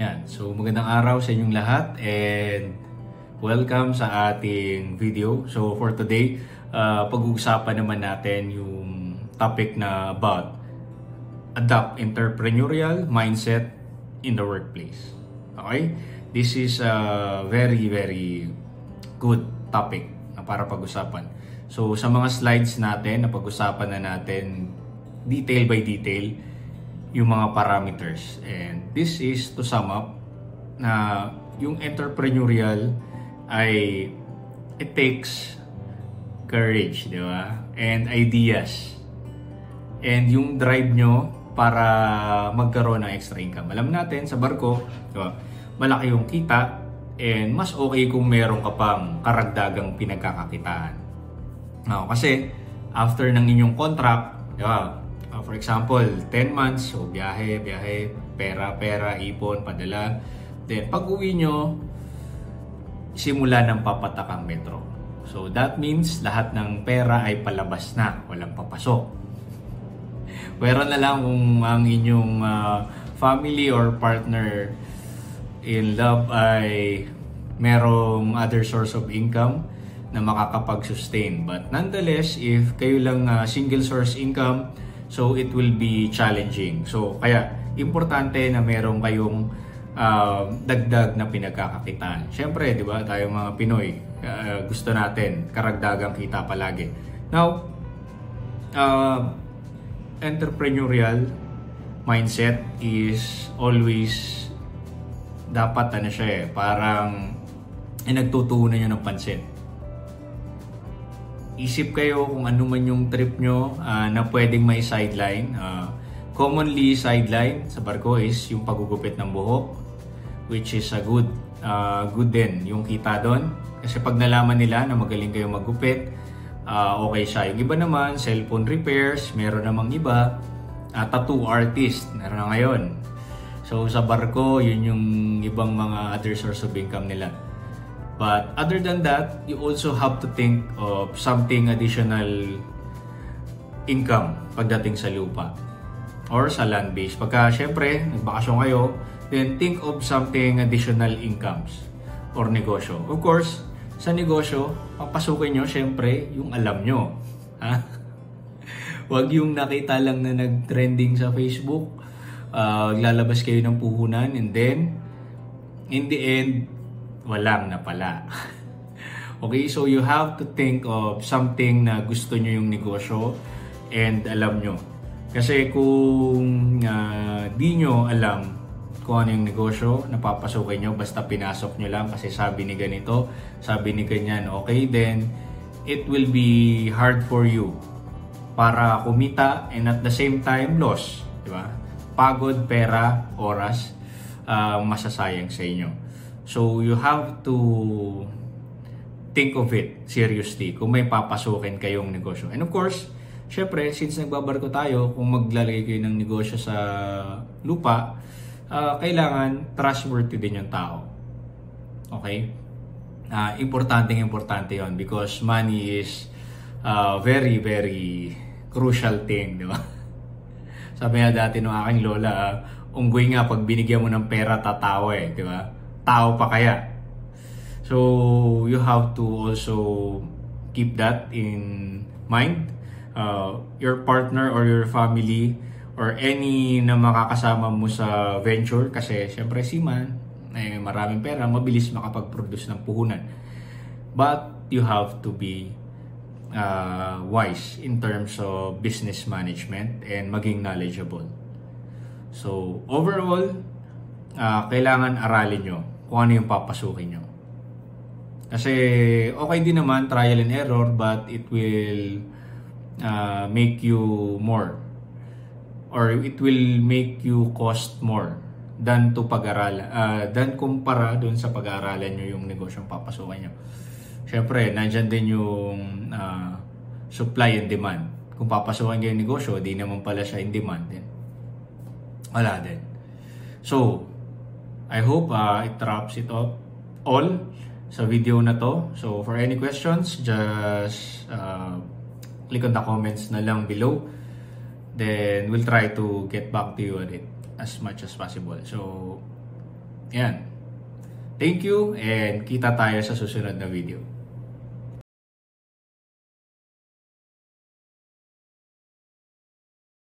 Yan. So, magandang araw sa inyong lahat and welcome sa ating video. So, for today, pag-uusapan naman natin yung topic na about adopt entrepreneurial mindset in the workplace. Okay? This is a very, very good topic na para pag-usapan. So, sa mga slides natin, napag-usapan na natin detail by detail yung mga parameters. And this is to sum up na yung entrepreneurial ay it takes courage, di ba? And ideas. And yung drive nyo para magkaroon ng extra income. Alam natin sa barko, di ba? Malaki yung kita and mas okay kung meron ka pang karagdagang pinagkakakitaan. Kasi after ng inyong contract, di ba? For example, 10 months, so biyahe, pera, ipon, padala. Then, pag uwi nyo, simula ng papatak ang metro. So, that means lahat ng pera ay palabas na, walang papasok. Pero na lang kung ang inyong family or partner in love ay merong other source of income na makakapag-sustain. But nonetheless, if kayo lang single source income, so it will be challenging. So kaya importante na meron kayong dagdag na pinagkakakitaan. Siyempre, di ba, tayo mga Pinoy, gusto natin karagdagang kita palagi. Now, entrepreneurial mindset is always dapat siya parang nagtutuunan nyo ng pansin. Isip kayo kung ano man yung trip nyo na pwedeng may sideline. Commonly, sideline sa barko is yung pagugupit ng buhok, which is a good din yung kita doon. Kasi pag nalaman nila na magaling kayo maggupit, okay siya. Yung iba naman, cellphone repairs, meron namang iba, tattoo artist, meron na ngayon. So sa barko, yun yung ibang mga other source of income nila. But other than that, you also have to think of something additional income pagdating sa lupa or sa land base. Pagka syempre, nagbakasyon kayo, then think of something additional incomes or negosyo. Of course, sa negosyo, papasukin nyo syempre yung alam nyo. Huwag yung nakita lang na nag-trending sa Facebook, lalabas kayo ng puhunan and then, in the end, walang na pala. Okay, so you have to think of something na gusto nyo yung negosyo and alam nyo. Kasi kung di nyo alam kung ano yung negosyo, napapasukin nyo, basta pinasok nyo lang kasi sabi ni ganito, sabi ni ganyan, okay, then it will be hard for you para kumita and at the same time loss, di ba? Pagod, pera, oras, masasayang sa inyo. So, you have to think of it seriously kung may papasukin kayong negosyo. And of course, syempre, since nagbabarko tayo, kung maglalagay kayo ng negosyo sa lupa, kailangan trustworthy din yung tao. Okay? Importante yon because money is very, very crucial thing, di ba? Sabi nga dati ng aking lola, unggoy nga, pag binigyan mo ng pera, tatawa di ba? Tao pa kaya. So you have to also keep that in mind. Your partner or your family or any na makakasama mo sa venture, kasi syempre seaman, maraming pera, mabilis makapag-produce ng puhunan. But you have to be wise in terms of business management and maging knowledgeable. So overall, kailangan aralin nyo kung ano yung papasukin nyo. Kasi okay din naman, trial and error, but it will make you more or it will make you cost more than to pag-aralan, than kumpara dun sa pag-aaralan nyo yung negosyong papasukin nyo. Siyempre, nandyan din yung supply and demand. Kung papasukin nyo yung negosyo, di naman pala siya in demand din. Wala din. So, I hope it wraps it up all sa video na to. So, for any questions, just click on the comments na lang below. Then, we'll try to get back to you on it as much as possible. So, Yan. Thank you and kita tayo sa susunod na video.